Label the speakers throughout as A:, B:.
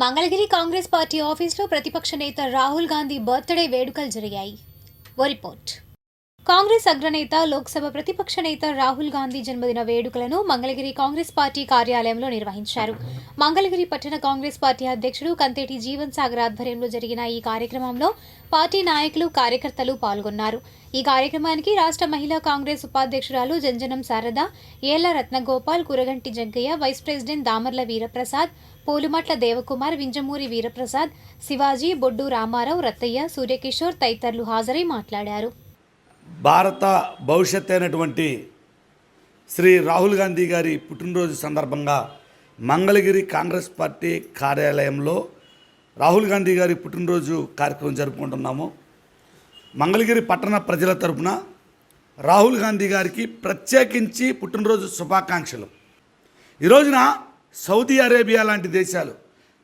A: Mangalagiri Congress party ఆఫీసులో ప్రతిపక్ష నేత రాహుల్ గాంధీ బర్త్డే వేడుకలు జరిగాయి. ఓ రిపోర్ట్. కాంగ్రెస్ అగ్రనేత, లోక్సభ ప్రతిపక్ష నేత రాహుల్ గాంధీ జన్మదిన వేడుకలను మంగళగిరి కాంగ్రెస్ పార్టీ కార్యాలయంలో నిర్వహించారు. మంగళగిరి పట్టణ కాంగ్రెస్ పార్టీ అధ్యక్షుడు కంతేటి జీవన్ సాగర్ ఆధ్వర్యంలో జరిగిన ఈ కార్యక్రమంలో పార్టీ నాయకులు, కార్యకర్తలు పాల్గొన్నారు. ఈ కార్యక్రమానికి రాష్ట్ర మహిళా కాంగ్రెస్ ఉపాధ్యక్షురాలు జంజనం శారద, ఏళ్ల రత్నగోపాల్, కురగంటి జగ్గయ్య, వైస్ ప్రెసిడెంట్ దామర్ల వీరప్రసాద్, పూలుమట్ల దేవకుమార్, వింజమూరి వీరప్రసాద్, శివాజీ, బొడ్డు రామారావు, రత్తయ్య, సూర్యకిషోర్ తదితరులు హాజరై మాట్లాడారు.
B: భారత భవిష్యత్ అయినటువంటి శ్రీ రాహుల్ గాంధీ గారి పుట్టినరోజు సందర్భంగా మంగళగిరి కాంగ్రెస్ పార్టీ కార్యాలయంలో రాహుల్ గాంధీ గారి పుట్టినరోజు కార్యక్రమం జరుపుకుంటున్నాము. మంగళగిరి పట్టణ ప్రజల తరపున రాహుల్ గాంధీ గారికి ప్రత్యేకించి పుట్టినరోజు శుభాకాంక్షలు. ఈ రోజున సౌదీ అరేబియా లాంటి దేశాలు,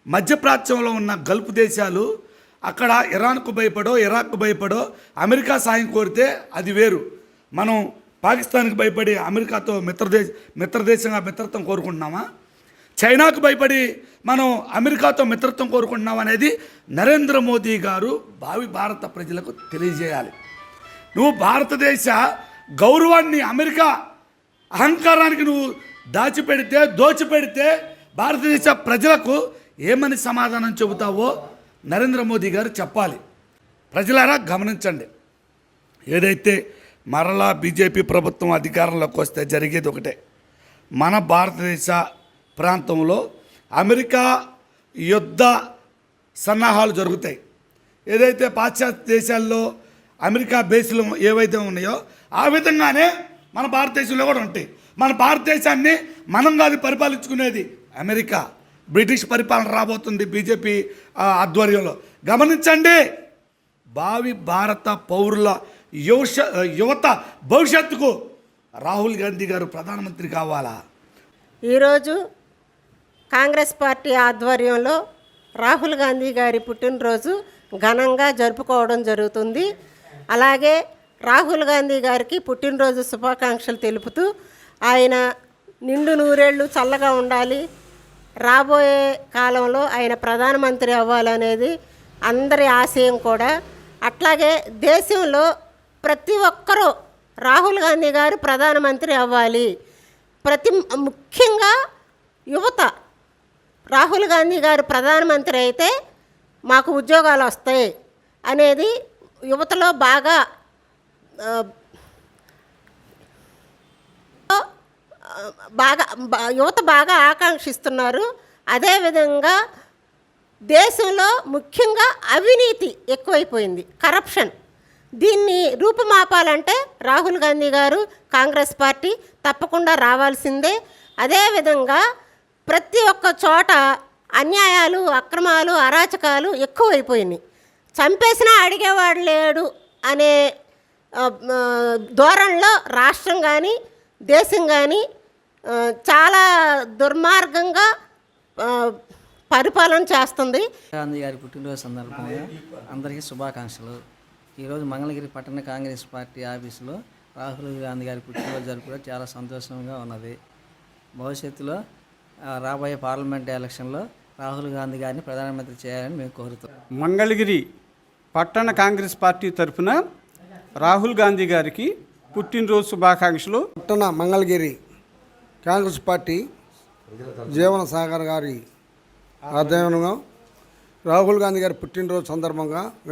B: మధ్యప్రాచ్యంలో ఉన్న గల్ఫ్ దేశాలు, అక్కడ ఇరాన్కు భయపడో, ఇరాక్కు భయపడో అమెరికా సాయం కోరితే అది వేరు. మనం పాకిస్తాన్కి భయపడి అమెరికాతో మిత్రదేశంగా మిత్రత్వం కోరుకుంటున్నామా? చైనాకు భయపడి మనం అమెరికాతో మిత్రత్వం కోరుకుంటున్నాం అనేది నరేంద్ర మోదీ గారు భావి భారత ప్రజలకు తెలియజేయాలి. నువ్వు భారతదేశ గౌరవాన్ని, అమెరికా అహంకారానికి నువ్వు దోచిపెడితే భారతదేశ ప్రజలకు ఏమని సమాధానం చెబుతావో నరేంద్ర మోదీ గారు చెప్పాలి. ప్రజలారా గమనించండి. ఏదైతే మరలా బీజేపీ ప్రభుత్వం అధికారంలోకి వస్తే జరిగేది ఒకటే. మన భారతదేశ ప్రాంతంలో అమెరికా యుద్ధ సన్నాహాలు జరుగుతాయి. ఏదైతే పాశ్చాత్య దేశాల్లో అమెరికా బేస్లు ఏవైతే ఉన్నాయో ఆ విధంగానే మన భారతదేశంలో కూడా ఉంటాయి. మన భారతదేశాన్ని మనం కాదు పరిపాలించుకునేది, అమెరికా, బ్రిటిష్ పరిపాలన రాబోతుంది బీజేపీ ఆధ్వర్యంలో. గమనించండి. భావి భారత పౌరుల యువత భవిష్యత్తుకు రాహుల్ గాంధీ గారు ప్రధానమంత్రి కావాలా?
C: ఈరోజు కాంగ్రెస్ పార్టీ ఆధ్వర్యంలో రాహుల్ గాంధీ గారి పుట్టినరోజు ఘనంగా జరుపుకోవడం జరుగుతుంది. అలాగే రాహుల్ గాంధీ గారికి పుట్టినరోజు శుభాకాంక్షలు తెలుపుతూ ఆయన నిండు నూరేళ్ళు చల్లగా ఉండాలి, రాబోయే కాలంలో ఆయన ప్రధానమంత్రి అవ్వాలనేది అందరి ఆశయం కూడా. అట్లాగే దేశంలో ప్రతి ఒక్కరూ రాహుల్ గాంధీ గారు ప్రధానమంత్రి అవ్వాలి, ముఖ్యంగా యువత రాహుల్ గాంధీ గారు ప్రధానమంత్రి అయితే మాకు ఉద్యోగాలు వస్తాయి అనేది యువతలో యువత బాగా ఆకాంక్షిస్తున్నారు. అదేవిధంగా దేశంలో ముఖ్యంగా అవినీతి ఎక్కువైపోయింది, కరప్షన్. దీన్ని రూపుమాపాలంటే రాహుల్ గాంధీ గారు, కాంగ్రెస్ పార్టీ తప్పకుండా రావాల్సిందే. అదేవిధంగా ప్రతి ఒక్క చోట అన్యాయాలు, అక్రమాలు, అరాచకాలు ఎక్కువైపోయినాయి. చంపేసినా అడిగేవాడు లేడు అనే ధోరణిలో రాష్ట్రం కానీ దేశం కానీ చాలా దుర్మార్గంగా పరిపాలన చేస్తుంది.
D: గాంధీ గారి పుట్టినరోజు సందర్భంగా అందరికీ శుభాకాంక్షలు. ఈరోజు మంగళగిరి పట్టణ కాంగ్రెస్ పార్టీ ఆఫీసులో రాహుల్ గాంధీ గారి పుట్టినరోజు జరుపుకోవడం చాలా సంతోషంగా ఉన్నది. భవిష్యత్తులో రాబోయే పార్లమెంట్ ఎలక్షన్లో రాహుల్ గాంధీ గారిని ప్రధానమంత్రి చేయాలని మేము కోరుతున్నాం.
E: మంగళగిరి పట్టణ కాంగ్రెస్ పార్టీ తరఫున రాహుల్ గాంధీ గారికి పుట్టినరోజు శుభాకాంక్షలు.
F: పట్టణ మంగళగిరి కాంగ్రెస్ పార్టీ జీవన సాగర్ గారి ఆధ్వర్యంలో రాహుల్ గాంధీ గారి పుట్టినరోజు సందర్భంగా